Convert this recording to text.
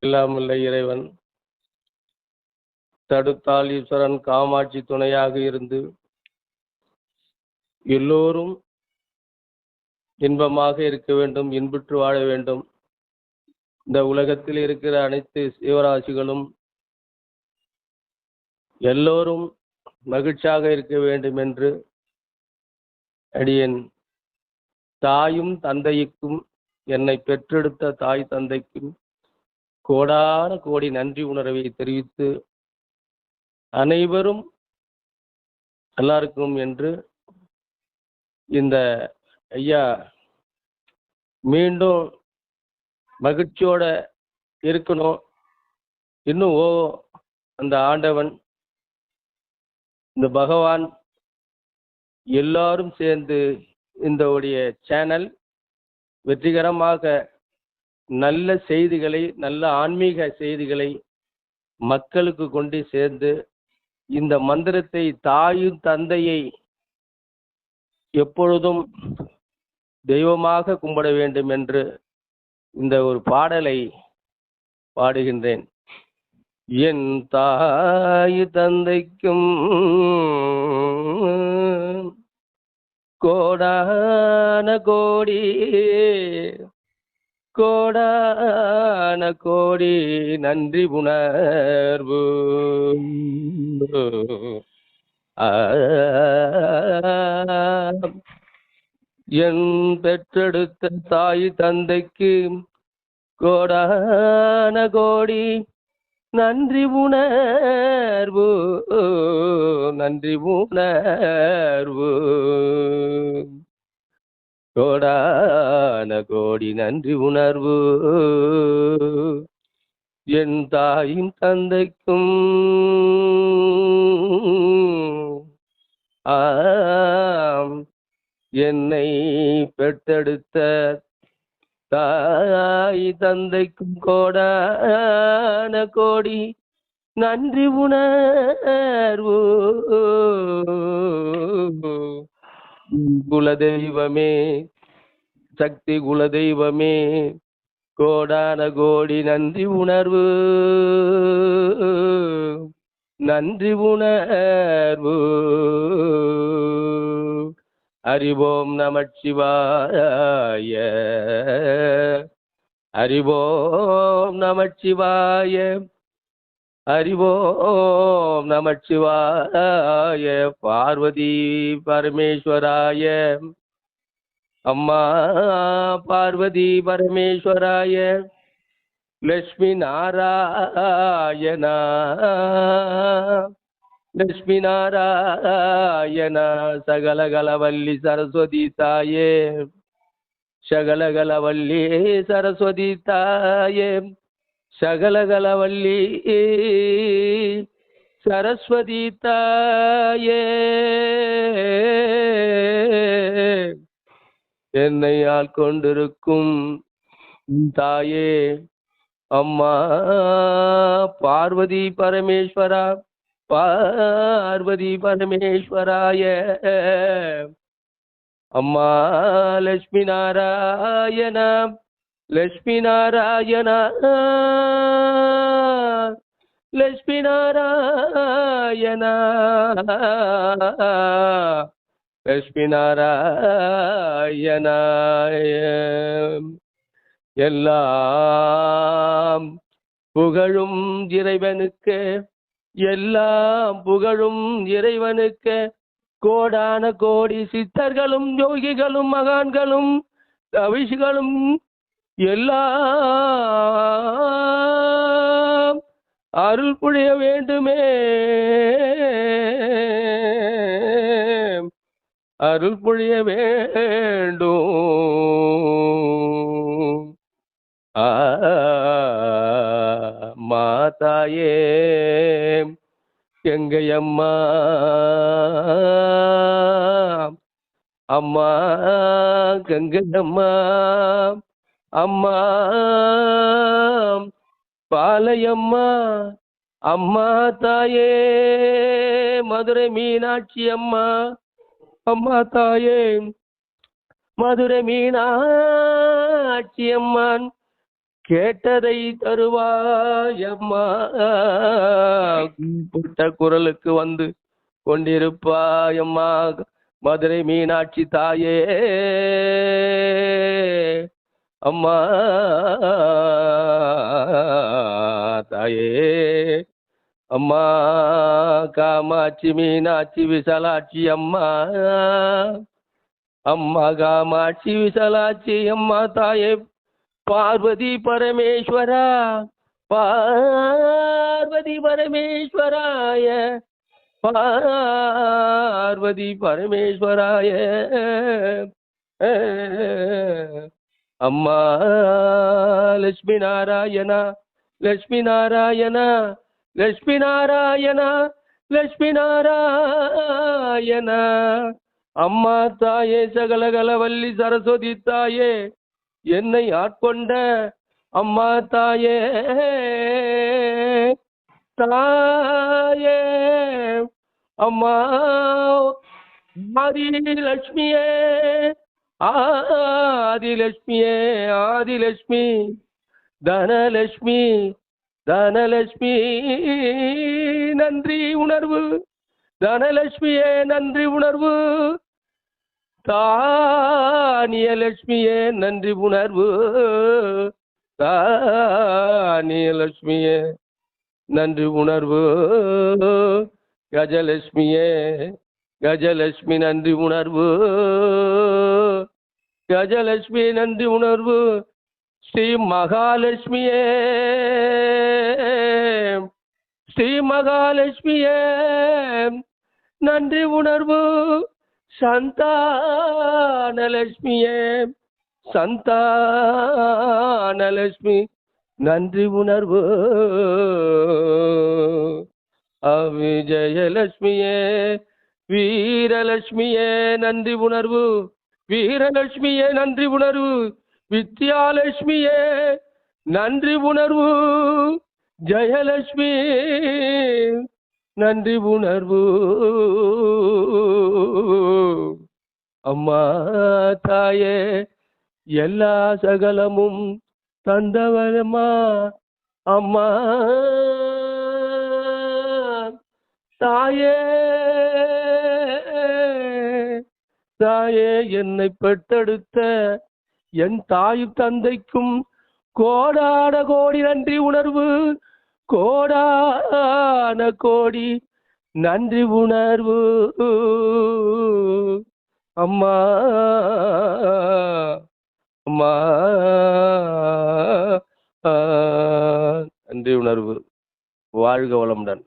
எல்லாமுள்ள இறைவன் தடுத்தால் ஈஸ்வரன் காமாட்சி துணையாக இருந்து எல்லோரும் இன்பமாக இருக்க வேண்டும், இன்புற்று வாழ வேண்டும். இந்த உலகத்தில் இருக்கிற அனைத்து ஜீவராசிகளும் எல்லோரும் மகிழ்ச்சியாக இருக்க வேண்டும் என்று அடியேன் தாயும் தந்தைக்கும், என்னை பெற்றெடுத்த தாய் தந்தைக்கும் கோடான கோடி நன்றி உணர்வை தெரிவித்து அனைவரும் எல்லாருக்கும் என்று இந்த ஐயா மீண்டும் மகிழ்ச்சியோட இருக்கணும். இன்னும் அந்த ஆண்டவன், இந்த பகவான் எல்லாரும் சேர்ந்து இந்த உடைய சேனல் வெற்றிகரமாக நல்ல செய்திகளை, நல்ல ஆன்மீக செய்திகளை மக்களுக்கு கொண்டு சேர்ந்து இந்த மந்திரத்தை, தாயும் தந்தையை எப்பொழுதும் தெய்வமாக கும்பிட வேண்டும் என்று இந்த ஒரு பாடலை பாடுகின்றேன். என் தாய் தந்தைக்கும் கோடான கோடி கோடான கோடி நன்றி உணர்வு. என் பெற்றெடுத்த தாய் தந்தைக்கு கோடான கோடி நன்றி உணர்வு, நன்றி உணர்வு. கோடான கோடி நன்றி உணர்வு என் தாயும் தந்தைக்கும். என்னை பெற்றெடுத்த தாய் தந்தைக்கும் கோடான கோடி நன்றி உணர்வு. குலதெய்வமே, சக்தி குலதெய்வமே, கோடான கோடி நன்றி உணர்வு, நன்றி உணர்வு. அறிவோம் நமச்சிவாய, அறிவோம் நமச்சிவாய, அறிவோம் நமச்சிவாய. பார்வதி பரமேஸ்வராய, அம்மா பார்வதி பரமேஸ்வராய. லட்சுமி நாராயணா, லட்சுமி நாராயணா. சகலகலவல்லி சரஸ்வதி தாயே, சகலகலவல்லி சரஸ்வதி தாயே, சகலகலவல்லி சரஸ்வதி தாயே. என்னை ஆட்கொண்டிருக்கும் தாயே, அம்மா பார்வதி பரமேஸ்வரா, பார்வதி பரமேஸ்வராய. அம்மா லட்சுமி நாராயண, லட்சுமி நாராயண, லட்சுமி நாராயண, லட்சுமி நாராயண. எல்லாம் புகழும் இறைவனுக்கு, எல்லாம் புகழும் இறைவனுக்கு. கோடான கோடி சித்தர்களும் யோகிகளும் மகான்களும் கவிஷிகளும் எல்லாம் அருள் புரிய வேண்டுமே, அருள் புரிய வேண்டும். மாதாயே எங்கையம்மா, அம்மா கங்கையம்மா, அம்மா பாலையம்மா, அம்மா தாயே மதுரை மீனாட்சி அம்மா, அம்மா தாயே மதுரை மீனாட்சி அம்மான். கேட்டதை தருவாயம்மா, புட்ட குரலுக்கு வந்து கொண்டிருப்பாயம்மா, மதுரை மீனாட்சி தாயே அம்மா தாயே அம்மா, காமாட்சி மீனாட்சி விசாலாட்சி அம்மா, அம்மா காமாட்சி விசாலாட்சி அம்மா தாயே பார்வதி பரமேஸ்வரா, பார்வதி பரமேஸ்வராய, பார்வதி பரமேஸ்வராய அம்மா லட்சுமி நாராயணா, லட்சுமி நாராயணா, லட்சுமி நாராயணா, லட்சுமி நாராயணா, அம்மா தாயே சகலகலவல்லி சரஸ்வதி தாயே என்னை ஆட்கொண்ட அம்மா தாயே தாயே அம்மா ஆதிலட்சுமியே, ஆதிலட்சுமியே, ஆதிலட்சுமி தனலட்சுமி, தனலட்சுமி நன்றி உணர்வு, தனலட்சுமியே நன்றி உணர்வு, தானியலட்சுமியே நன்றி உணர்வு, தானியலட்சுமியே நன்றி உணர்வு, கஜலட்சுமியே, கஜலட்சுமி நன்றி உணர்வு, கஜலட்சுமி நன்றி உணர்வு, ஸ்ரீ மகாலட்சுமியே, ஸ்ரீ மகாலட்சுமியே நன்றி உணர்வு, சந்தானலட்சுமியே, சந்தானலட்சுமி நன்றி உணர்வு, அவிஜயலட்சுமியே, வீரலட்சுமியே நன்றி உணர்வு, வீரலட்சுமியே நன்றி உணர்வு, வித்யாலட்சுமியே நன்றி உணர்வு, ஜெயலட்சுமி நன்றி உணர்வு, அம்மா தாயே எல்லா சகலமும் தந்தவரம்மா, அம்மா தாயே, தாயே என்னை பெற்றெடுத்த என் தாய் தந்தைக்கும் கோடான கோடி நன்றி உணர்வு, கோடான கோடி நன்றி உணர்வு, அம்மா அம்மா நன்றி உணர்வு. வாழ்க வளமுடன்.